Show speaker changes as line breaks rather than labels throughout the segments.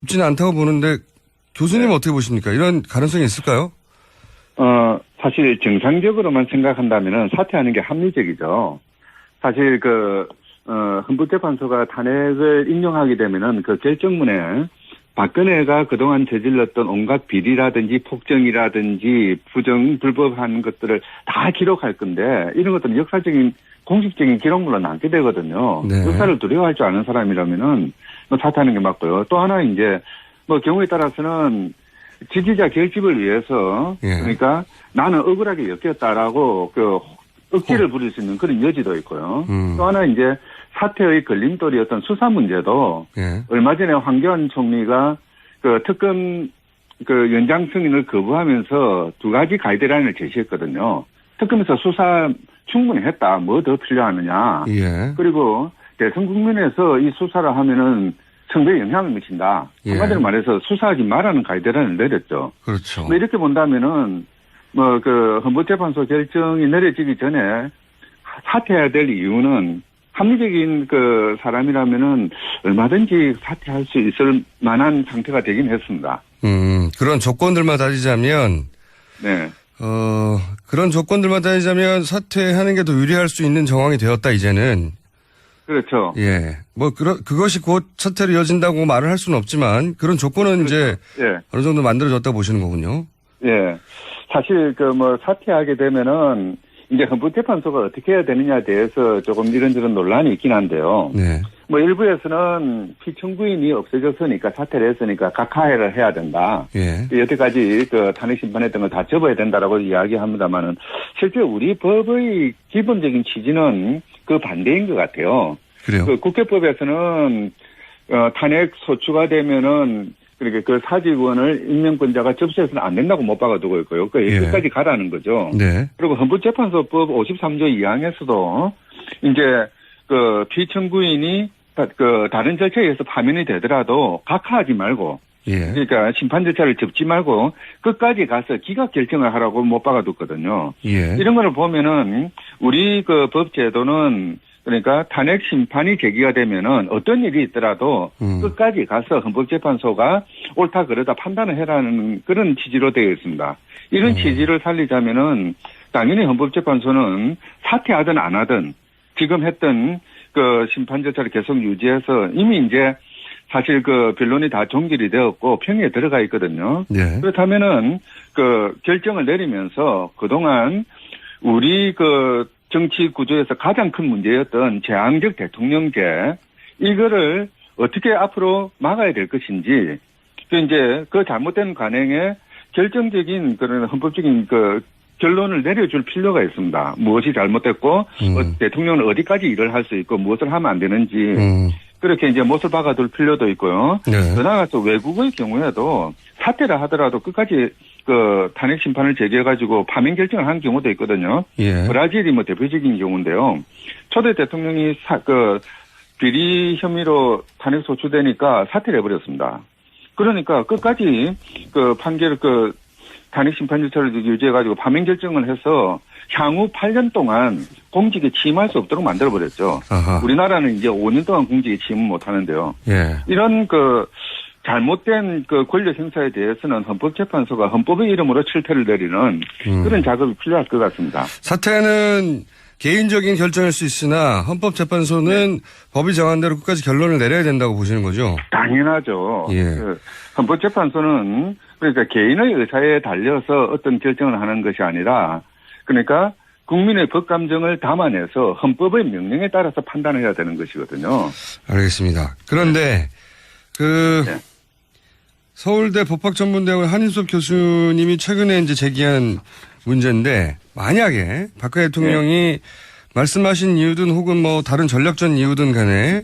쉽지는 않다고 보는데 교수님은 어떻게 보십니까? 이런 가능성이 있을까요?
사실 정상적으로만 생각한다면은 사퇴하는 게 합리적이죠. 사실 헌법재판소가 탄핵을 인용하게 되면은 그 결정문에 박근혜가 그동안 저질렀던 온갖 비리라든지 폭정이라든지 부정, 불법한 것들을 다 기록할 건데 이런 것들은 역사적인 공식적인 기록물로 남게 되거든요.
네.
역사를 두려워할 줄 아는 사람이라면은 사퇴하는 게 맞고요. 또 하나 이제 경우에 따라서는 지지자 결집을 위해서
예.
그러니까 나는 억울하게 엮였다라고 억지를 부릴 수 있는 그런 여지도 있고요. 또 하나 이제 사퇴의 걸림돌이었던 수사 문제도
예.
얼마 전에 황교안 총리가 특검 연장 승인을 거부하면서 두 가지 가이드라인을 제시했거든요. 특검에서 수사 충분히 했다. 뭐 더 필요하느냐.
예.
그리고 대선 국면에서 이 수사를 하면은 선거에 영향을 미친다.
예.
한마디로 말해서 수사하지 말라는 가이드라인을 내렸죠.
그렇죠.
이렇게 본다면은 헌법재판소 결정이 내려지기 전에 사퇴해야 될 이유는 합리적인 사람이라면은 얼마든지 사퇴할 수 있을 만한 상태가 되긴 했습니다.
그런 조건들만 따지자면
네.
그런 조건들만 따지자면 사퇴하는 게 더 유리할 수 있는 정황이 되었다, 이제는.
그렇죠.
예. 그것이 곧 사퇴로 이어진다고 말을 할 수는 없지만 그런 조건은 이제
예.
어느 정도 만들어졌다고 보시는 거군요.
예. 사실 사퇴하게 되면은 이제 헌법재판소가 어떻게 해야 되느냐에 대해서 조금 이런저런 논란이 있긴 한데요.
네.
일부에서는 피청구인이 없어졌으니까 사퇴를 했으니까 각하해를 해야 된다.
예.
여태까지 탄핵 심판했던 걸 다 접어야 된다라고 이야기합니다만은 실제 우리 법의 기본적인 취지는 그 반대인 것 같아요.
그래요.
국회법에서는 탄핵 소추가 되면은 그러니까 사직원을 임명권자가 접수해서는 안 된다고 못 박아두고 있고요.
예.
끝까지 가라는 거죠.
네.
그리고 헌법재판소법 53조 2항에서도 이제 피청구인이 다른 절차에 의해서 파면이 되더라도 각하하지 말고
예.
그러니까 심판 절차를 접지 말고 끝까지 가서 기각 결정을 하라고 못 박아뒀거든요.
예.
이런 거를 보면은 우리 법 제도는 그러니까 탄핵 심판이 제기가 되면은 어떤 일이 있더라도 끝까지 가서 헌법재판소가 옳다 그러다 판단을 해라는 그런 취지로 되어 있습니다. 이런 취지를 살리자면은 당연히 헌법재판소는 사퇴하든 안 하든 지금 했던 심판 절차를 계속 유지해서 이미 이제 사실 변론이 다 종결이 되었고 평의에 들어가 있거든요.
네.
그렇다면은 결정을 내리면서 그동안 우리 정치 구조에서 가장 큰 문제였던 제왕적 대통령제 이거를 어떻게 앞으로 막아야 될 것인지 이제 잘못된 관행에 결정적인 그런 헌법적인 결론을 내려줄 필요가 있습니다. 무엇이 잘못됐고 대통령은 어디까지 일을 할 수 있고 무엇을 하면 안 되는지 그렇게 이제 못을 박아둘 필요도 있고요.
네.
더 나아가서 외국의 경우에도 사퇴를 하더라도 끝까지 탄핵 심판을 제기해가지고 파면 결정을 한 경우도 있거든요.
예.
브라질이 대표적인 경우인데요. 초대 대통령이 비리 혐의로 탄핵 소추되니까 사퇴를 해버렸습니다. 그러니까 끝까지 판결 탄핵 심판 절차를 유지해가지고 파면 결정을 해서 향후 8년 동안 공직에 취임할 수 없도록 만들어버렸죠.
아하.
우리나라는 이제 5년 동안 공직에 취임을 못하는데요.
예.
이런 잘못된 권력 행사에 대해서는 헌법재판소가 헌법의 이름으로 실태를 내리는 그런 작업이 필요할 것 같습니다.
사퇴는 개인적인 결정일 수 있으나 헌법재판소는 법이 정한 대로 끝까지 결론을 내려야 된다고 보시는 거죠?
당연하죠.
예.
헌법재판소는 그러니까 개인의 의사에 달려서 어떤 결정을 하는 것이 아니라 그러니까 국민의 법감정을 담아내서 헌법의 명령에 따라서 판단을 해야 되는 것이거든요.
알겠습니다. 그런데
네.
서울대 법학전문대학원 한인섭 교수님이 최근에 이제 제기한 문제인데 만약에 박근혜 대통령이 말씀하신 이유든 혹은 다른 전략적 이유든 간에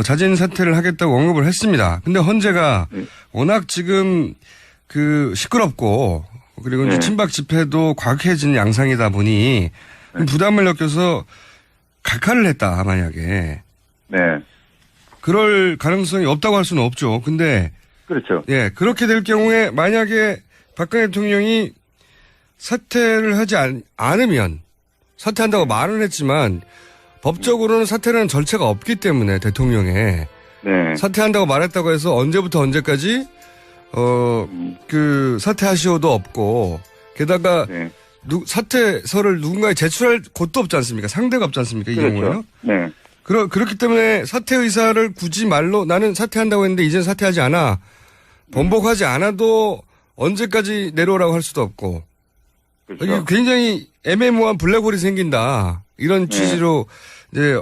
자진 사퇴를 하겠다고 언급을 했습니다. 근데 헌재가 워낙 지금 시끄럽고 그리고 이제 친박 집회도 과격해진 양상이다 보니 부담을 느껴서 각하를 했다, 만약에.
네.
그럴 가능성이 없다고 할 수는 없죠. 근데.
그렇죠.
예, 그렇게 될 경우에 만약에 박근혜 대통령이 사퇴를 하지 않으면 사퇴한다고 말은 했지만 법적으로는 사퇴라는 절차가 없기 때문에 대통령에
네.
사퇴한다고 말했다고 해서 언제부터 언제까지 그 사퇴하시오도 없고 게다가
네.
사퇴서를 누군가에 제출할 곳도 없지 않습니까? 상대가 없지 않습니까? 이
그렇죠.
경우에는.
네.
그렇기 때문에 사퇴 의사를 굳이 말로 나는 사퇴한다고 했는데 이제는 사퇴하지 않아. 번복하지 않아도 언제까지 내려오라고 할 수도 없고.
그렇죠.
이게 굉장히 애매모호한 블랙홀이 생긴다. 이런 취지로 이제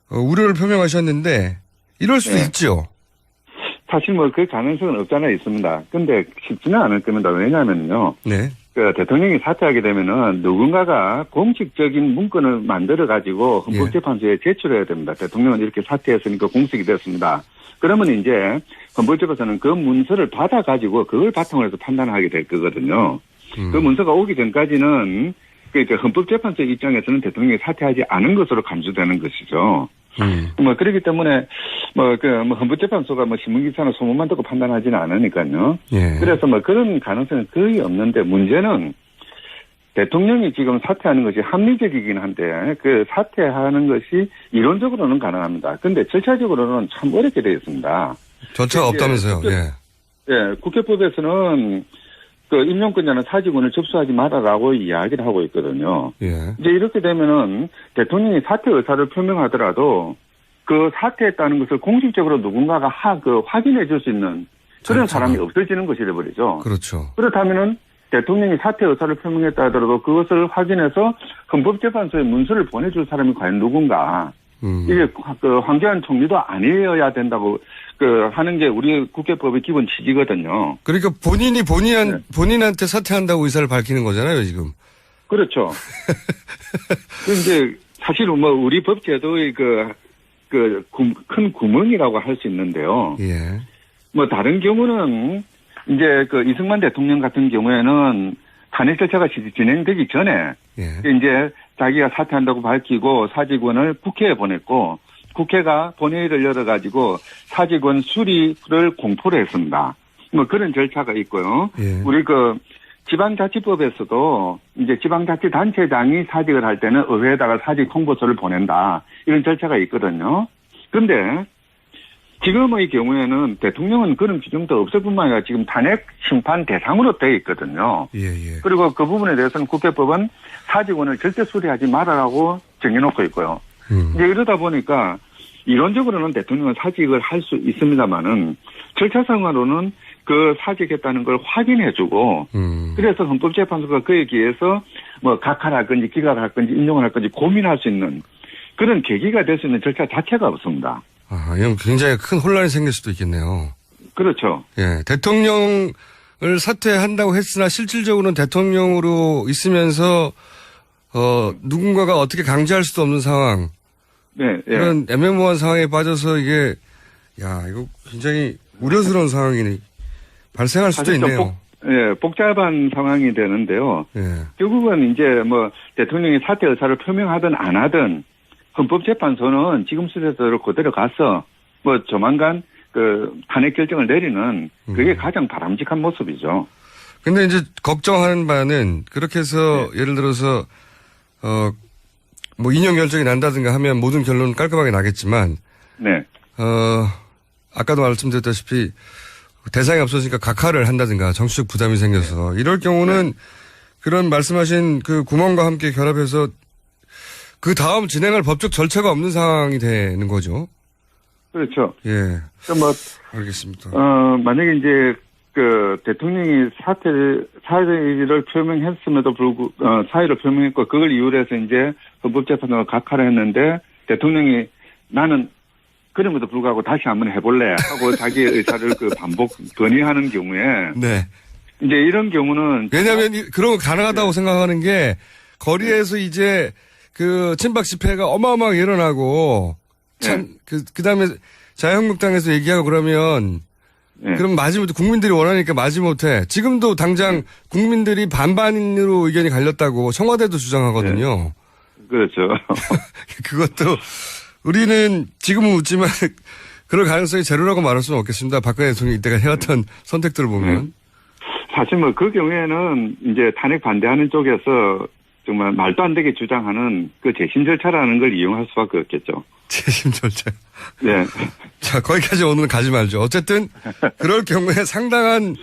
우려를 표명하셨는데 이럴 수도
네.
있죠.
사실 뭐 그 가능성은 없잖아 있습니다. 근데 쉽지는 않을 겁니다. 왜냐하면요.
네.
그 대통령이 사퇴하게 되면은 누군가가 공식적인 문건을 만들어 가지고 헌법재판소에 제출해야 됩니다. 대통령은 이렇게 사퇴했으니까 공식이 됐습니다. 그러면 이제 헌법재판소는 그 문서를 받아 가지고 그걸 바탕으로 해서 판단하게 될 거거든요. 그 문서가 오기 전까지는 그러니까 헌법재판소 입장에서는 대통령이 사퇴하지 않은 것으로 간주되는 것이죠. 뭐 그렇기 때문에 헌법재판소가 신문기사나 소문만 듣고 판단하지는 않으니까요.
예.
그래서 그런 가능성은 거의 없는데 문제는 대통령이 지금 사퇴하는 것이 합리적이긴 한데 그 사퇴하는 것이 이론적으로는 가능합니다. 근데 절차적으로는 참 어렵게 되어 있습니다.
절차가 없다면서요.
예, 국회법에서는 그 임용권자는 사직원을 접수하지 말아라고 이야기를 하고 있거든요.
예.
이제 이렇게 되면은 대통령이 사퇴 의사를 표명하더라도 그 사퇴했다는 것을 공식적으로 누군가가 확인해 줄 수 있는 그런 사람이 없어지는 것이 되버리죠.
그렇죠.
그렇다면은 대통령이 사퇴 의사를 표명했다 하더라도 그것을 확인해서 헌법재판소에 문서를 보내줄 사람이 과연 누군가. 이게 황교안 총리도 아니어야 된다고 하는 게 우리 국회법의 기본 취지거든요.
그러니까 본인한테 사퇴한다고 의사를 밝히는 거잖아요, 지금.
그렇죠. 이제 사실은 우리 법 제도의 큰 구멍이라고 할 수 있는데요.
예.
다른 경우는 이제 이승만 대통령 같은 경우에는 탄핵 절차가 진행되기 전에
예.
이제 자기가 사퇴한다고 밝히고 사직원을 국회에 보냈고 국회가 본회의를 열어가지고 사직원 수리를 공포를 했습니다. 그런 절차가 있고요.
예.
우리 지방자치법에서도 이제 지방자치단체장이 사직을 할 때는 의회에다가 사직 통보서를 보낸다. 이런 절차가 있거든요. 그런데 지금의 경우에는 대통령은 그런 규정도 없을 뿐만 아니라 지금 탄핵 심판 대상으로 되어 있거든요.
예.
그리고 그 부분에 대해서는 국회법은 사직원을 절대 수리하지 말아라고 정해놓고 있고요. 이제 이러다 보니까 이론적으로는 대통령은 사직을 할 수 있습니다만은 절차상으로는 그 사직했다는 걸 확인해주고 그래서 헌법재판소가 그에 기해서 각하할 건지 기각을 할 건지 인용을 할 건지 고민할 수 있는 그런 계기가 될 수 있는 절차 자체가 없습니다.
아, 이건 굉장히 큰 혼란이 생길 수도 있겠네요.
그렇죠.
예. 대통령을 사퇴한다고 했으나 실질적으로는 대통령으로 있으면서 누군가가 어떻게 강제할 수도 없는 상황.
네.
그런 애매모호한 상황에 빠져서 이게 이거 굉장히 우려스러운 상황이 발생할 수도 있네요.
복잡한 상황이 되는데요.
예.
결국은 이제 대통령이 사퇴 의사를 표명하든 안 하든 헌법재판소는 지금 수준대로 그대로 가서 조만간 탄핵 결정을 내리는 그게 가장 바람직한 모습이죠.
근데 이제 걱정하는 바는 그렇게 해서 예를 들어서 인용 결정이 난다든가 하면 모든 결론은 깔끔하게 나겠지만
네.
아까도 말씀드렸다시피 대상이 없어지니까 각하를 한다든가 정치적 부담이 생겨서 이럴 경우는 그런 말씀하신 그 구멍과 함께 결합해서 그 다음 진행할 법적 절차가 없는 상황이 되는 거죠.
그렇죠.
예. 알겠습니다.
만약에 이제 대통령이 사의를 표명했음에도 불구하고 사의를 표명했고 그걸 이유로 해서 이제 헌법재판소가 각하를 했는데 대통령이 나는 그럼에도 불구하고 다시 한번 해볼래 하고 자기의 의사를 건의하는 경우에
네.
이제 이런 경우는
왜냐하면 그런 거 가능하다고 생각하는 게 거리에서 이제 친박 집회가 어마어마하게 일어나고 그다음에 자유한국당에서 얘기하고 그러면 그럼 마지못해 국민들이 원하니까 마지못해 지금도 당장 국민들이 반반으로 의견이 갈렸다고 청와대도 주장하거든요.
그렇죠.
그것도 우리는 지금은 웃지만 그럴 가능성이 제로라고 말할 수는 없겠습니다. 박근혜 대통령이 이때가 해왔던 선택들을 보면.
사실 그 경우에는 이제 탄핵 반대하는 쪽에서 정말 말도 안 되게 주장하는 그 재심 절차라는 걸 이용할 수밖에 없겠죠.
재심 절차.
네.
자, 거기까지 오늘은 가지 말죠. 어쨌든 그럴 경우에 상당한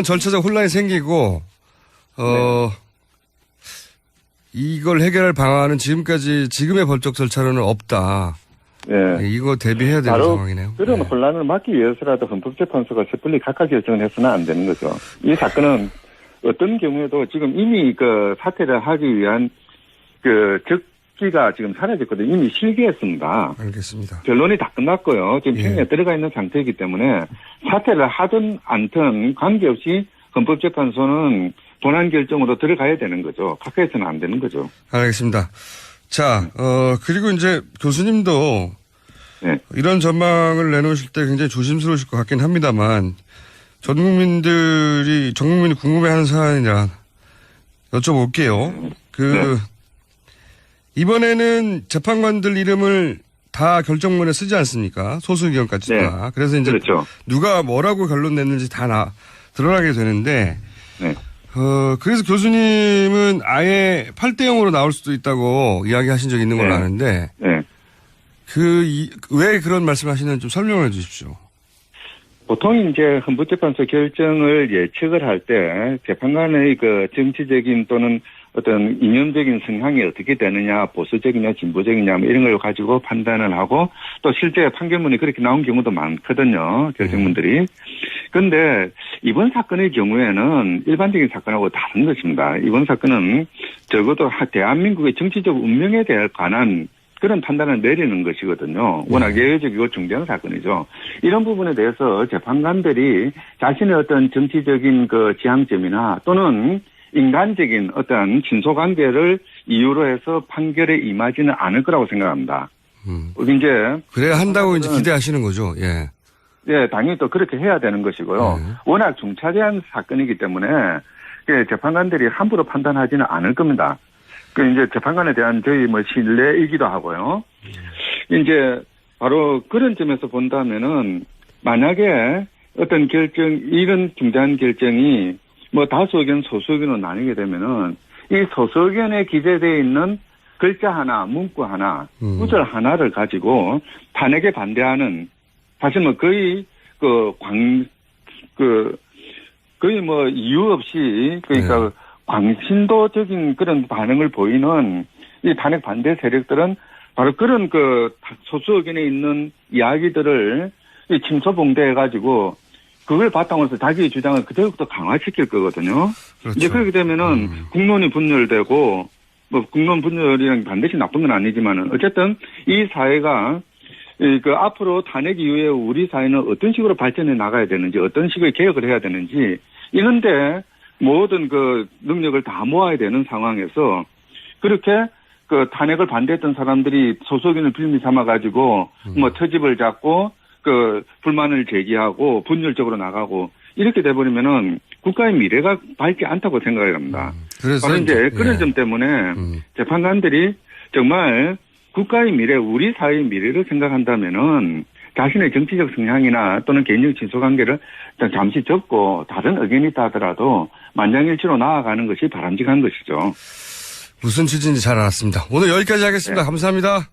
절차적 혼란이 생기고 이걸 해결할 방안은 지금의 법적 절차로는 없다.
네.
이거 대비해야 되는 상황이네요.
그런
네.
혼란을 막기 위해서라도 헌법재판소가 섣불리 각각 결정을 해서는 안 되는 거죠. 이 사건은 어떤 경우에도 지금 이미 그 사퇴를 하기 위한 그 적기가 지금 사라졌거든요. 이미 실기했습니다.
알겠습니다.
변론이 다 끝났고요. 지금
예.
평에 들어가 있는 상태이기 때문에 사퇴를 하든 않든 관계없이 헌법재판소는 본안 결정으로 들어가야 되는 거죠. 가까이서는 안 되는 거죠.
알겠습니다. 자, 그리고 이제 교수님도
네.
이런 전망을 내놓으실 때 굉장히 조심스러우실 것 같긴 합니다만 전 국민이 궁금해하는 사안이라 여쭤볼게요. 이번에는 재판관들 이름을 다 결정문에 쓰지 않습니까? 소수 의견까지
네.
다. 그래서 이제
그렇죠.
누가 뭐라고 결론 냈는지 다 드러나게 되는데
네.
그래서 교수님은 아예 8대0으로 나올 수도 있다고 이야기하신 적이 있는 걸로
네.
아는데
네.
왜 그런 말씀을 하시는지 좀 설명해 주십시오.
보통 이제 헌법재판소 결정을 예측을 할 때 재판관의 그 정치적인 또는 어떤 이념적인 성향이 어떻게 되느냐, 보수적이냐, 진보적이냐, 뭐 이런 걸 가지고 판단을 하고 또 실제 판결문이 그렇게 나온 경우도 많거든요, 결정문들이. 그런데 이번 사건의 경우에는 일반적인 사건하고 다른 것입니다. 이번 사건은 적어도 대한민국의 정치적 운명에 대해 관한 그런 판단을 내리는 것이거든요. 워낙 예외적이고 중대한 사건이죠. 이런 부분에 대해서 재판관들이 자신의 어떤 정치적인 그 지향점이나 또는 인간적인 어떤 친소관계를 이유로 해서 판결에 임하지는 않을 거라고 생각합니다. 이제
그래야 한다고 이제 기대하시는 거죠. 예.
예, 당연히 또 그렇게 해야 되는 것이고요. 워낙 중차대한 사건이기 때문에 재판관들이 함부로 판단하지는 않을 겁니다. 이제 재판관에 대한 저희 신뢰이기도 하고요. 이제 바로 그런 점에서 본다면은 만약에 어떤 이런 중대한 결정이 다수 의견, 소수 의견으로 나뉘게 되면은 이 소수 의견에 기재되어 있는 글자 하나, 문구 하나, 구절 하나를 가지고 탄핵에 반대하는 사실 거의 거의 이유 없이 그러니까 광신도적인 그런 반응을 보이는 이 탄핵 반대 세력들은 바로 그런 소수 의견에 있는 이야기들을 침소봉대해가지고 그걸 바탕으로 해서 자기의 주장을 그대로부터 강화시킬 거거든요.
그렇죠.
이제 그렇게 되면은 국론이 분열되고 국론 분열이랑 반드시 나쁜 건 아니지만은 어쨌든 이 사회가 앞으로 탄핵 이후에 우리 사회는 어떤 식으로 발전해 나가야 되는지 어떤 식의 개혁을 해야 되는지 이런데 모든 능력을 다 모아야 되는 상황에서 그렇게 탄핵을 반대했던 사람들이 소수 의견을 빌미 삼아가지고 터집을 잡고 불만을 제기하고 분열적으로 나가고 이렇게 돼버리면은 국가의 미래가 밝지 않다고 생각을 합니다.
그래서
바로 이제 그런 점 때문에 재판관들이 정말 국가의 미래, 우리 사회의 미래를 생각한다면은 자신의 정치적 성향이나 또는 개인적 친소관계를 잠시 접고 다른 의견이 있다 하더라도 만장일치로 나아가는 것이 바람직한 것이죠.
무슨 취지인지 잘 알았습니다. 오늘 여기까지 하겠습니다.
네.
감사합니다.